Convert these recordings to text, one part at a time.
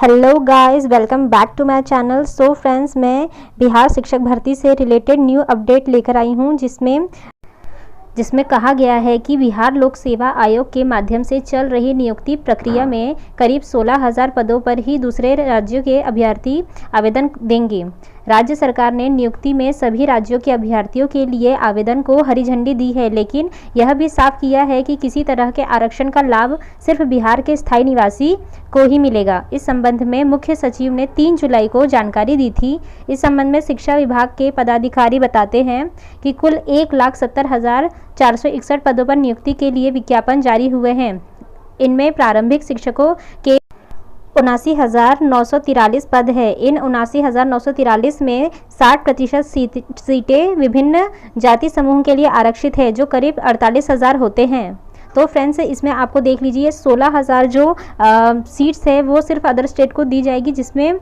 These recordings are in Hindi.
Hello guys, welcome back to my channel. So friends, मैं बिहार शिक्षक भर्ती से रिलेटेड न्यू अपडेट लेकर आई हूँ जिसमें कहा गया है कि बिहार लोक सेवा आयोग के माध्यम से चल रही नियुक्ति प्रक्रिया में करीब 16,000 पदों पर ही दूसरे राज्यों के अभ्यर्थी आवेदन देंगे। राज्य सरकार ने नियुक्ति में सभी राज्यों के अभ्यर्थियों के लिए आवेदन को हरी झंडी दी है, लेकिन यह भी साफ किया है कि किसी तरह के आरक्षण का लाभ सिर्फ बिहार के स्थायी निवासी को ही मिलेगा। इस संबंध में मुख्य सचिव ने 3 जुलाई को जानकारी दी थी। इस संबंध में शिक्षा विभाग के पदाधिकारी बताते हैं कि कुल 1,70,461 पदों पर नियुक्ति के लिए विज्ञापन जारी हुए हैं। इनमें प्रारंभिक शिक्षकों के 79,943 पद है। इन 79,943 में 60% सीटें विभिन्न जाति समूह के लिए आरक्षित है, जो करीब 48,000 होते हैं। तो फ्रेंड्स, इसमें आपको देख लीजिए 16,000 जो सीट्स है वो सिर्फ अदर स्टेट को दी जाएगी, जिसमें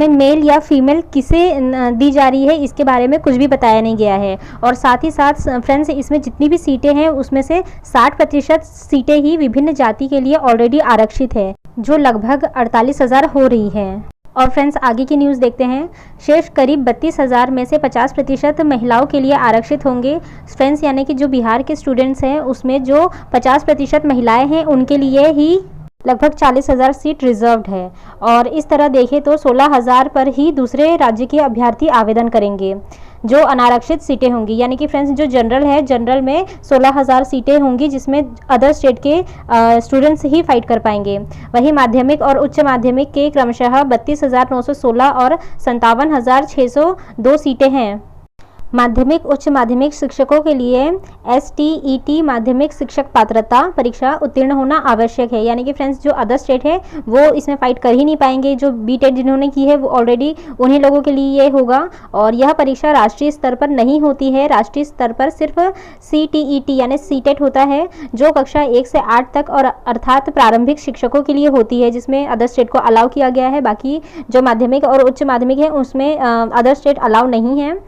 मेल या फीमेल किसे दी जा रही है इसके बारे में कुछ भी बताया नहीं गया है। और साथ ही साथ फ्रेंड्स, इसमें जितनी भी सीटें हैं उसमें से 60% सीटें ही विभिन्न जाति के लिए ऑलरेडी आरक्षित है, जो लगभग 48,000 हो रही है। और फ्रेंड्स, आगे की न्यूज़ देखते हैं। शेष करीब 32,000 में से 50% महिलाओं के लिए आरक्षित होंगे। फ्रेंड्स, यानी कि जो बिहार के स्टूडेंट्स हैं उसमें जो 50% महिलाएं हैं उनके लिए ही लगभग 40,000 सीट रिजर्व्ड है। और इस तरह देखें तो 16,000 पर ही दूसरे राज्य के अभ्यर्थी आवेदन करेंगे। जो अनारक्षित सीटें होंगी, यानी कि फ्रेंड्स जो जनरल है, जनरल में 16,000 सीटें होंगी, जिसमें अदर स्टेट के स्टूडेंट्स ही फाइट कर पाएंगे। वहीं माध्यमिक और उच्च माध्यमिक के क्रमशः 32,916 और 57,602 सीटें हैं। माध्यमिक उच्च माध्यमिक शिक्षकों के लिए STET माध्यमिक शिक्षक पात्रता परीक्षा उत्तीर्ण होना आवश्यक है। यानी कि फ्रेंड्स जो अदर स्टेट है वो इसमें फाइट कर ही नहीं पाएंगे। जो BTET जिन्होंने की है वो ऑलरेडी उन्हीं लोगों के लिए ये होगा। और यह परीक्षा राष्ट्रीय स्तर पर नहीं होती है। राष्ट्रीय स्तर पर सिर्फ CTET यानी CTET होता है, जो कक्षा 1 से 8 तक और अर्थात प्रारंभिक शिक्षकों के लिए होती है, जिसमें अदर स्टेट को अलाउ किया गया है। बाकी जो माध्यमिक और उच्च माध्यमिक है उसमें अदर स्टेट अलाउ नहीं है।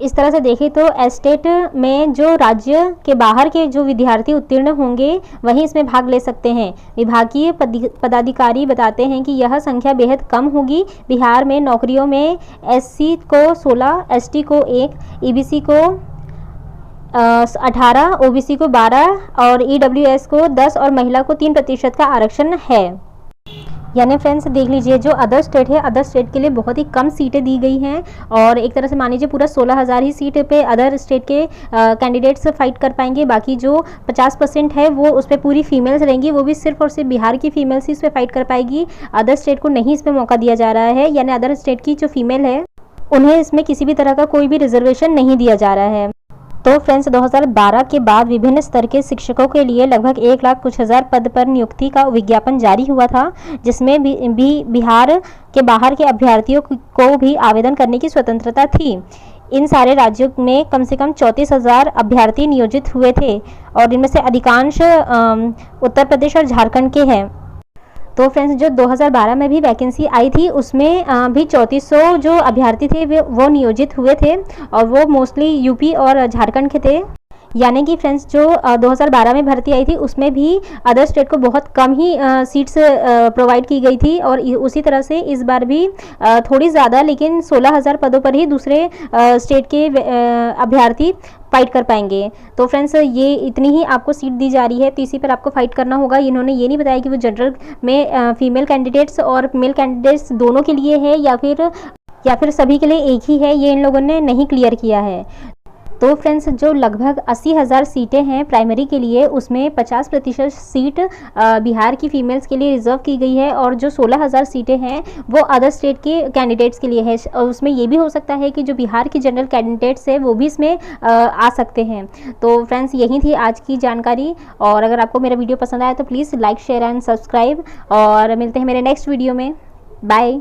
इस तरह से देखें तो एस्टेट में जो राज्य के बाहर के जो विद्यार्थी उत्तीर्ण होंगे वही इसमें भाग ले सकते हैं। विभागीय पदाधिकारी बताते हैं कि यह संख्या बेहद कम होगी। बिहार में नौकरियों में SC को 16, ST को 1, EBC को 18, OBC को 12 और EWS को 10 और महिला को 3% का आरक्षण है। यानी फ्रेंड्स देख लीजिए, जो अदर स्टेट है, अदर स्टेट के लिए बहुत ही कम सीटें दी गई हैं। और एक तरह से मान लीजिए पूरा 16,000 ही सीट पे अदर स्टेट के कैंडिडेट्स फाइट कर पाएंगे। बाकी जो 50% है वो उस पर पूरी फीमेल्स रहेंगी, वो भी सिर्फ और सिर्फ बिहार की फीमेल्स ही इस पर फाइट कर पाएगी। अदर स्टेट को नहीं इस पर मौका दिया जा रहा है, यानी अदर स्टेट की जो फीमेल है उन्हें इसमें किसी भी तरह का कोई भी रिजर्वेशन नहीं दिया जा रहा है। तो फ्रेंड्स 2012 के बाद विभिन्न स्तर के शिक्षकों के लिए लगभग 1,00,000 पद पर नियुक्ति का विज्ञापन जारी हुआ था, जिसमें भी बिहार के बाहर के अभ्यर्थियों को भी आवेदन करने की स्वतंत्रता थी। इन सारे राज्यों में कम से कम 34,000 अभ्यर्थी नियोजित हुए थे और इनमें से अधिकांश उत्तर प्रदेश और झारखंड के हैं। तो फ्रेंड्स जो 2012 में भी वैकेंसी आई थी उसमें भी 3400 जो अभ्यर्थी थे वो नियोजित हुए थे और वो मोस्टली यूपी और झारखंड के थे। यानी कि फ्रेंड्स जो 2012 में भर्ती आई थी उसमें भी अदर स्टेट को बहुत कम ही सीट्स प्रोवाइड की गई थी। और उसी तरह से इस बार भी थोड़ी ज़्यादा, लेकिन 16,000 पदों पर ही दूसरे स्टेट के अभ्यर्थी फाइट कर पाएंगे। तो फ्रेंड्स ये इतनी ही आपको सीट दी जा रही है, तो इसी पर आपको फाइट करना होगा। इन्होंने ये नहीं बताया कि वो जनरल में फीमेल कैंडिडेट्स और मेल कैंडिडेट्स दोनों के लिए है या फिर सभी के लिए एक ही है, ये इन लोगों ने नहीं क्लियर किया है। तो फ्रेंड्स जो लगभग 80,000 सीटें हैं प्राइमरी के लिए, उसमें 50% सीट बिहार की फीमेल्स के लिए रिजर्व की गई है और जो 16,000 सीटें हैं वो अदर स्टेट के कैंडिडेट्स के लिए है। और उसमें ये भी हो सकता है कि जो बिहार की जनरल कैंडिडेट्स है वो भी इसमें आ सकते हैं। तो फ्रेंड्स यही थी आज की जानकारी। और अगर आपको मेरा वीडियो पसंद आया तो please like, share and subscribe. और मिलते हैं मेरे नेक्स्ट वीडियो में। बाय।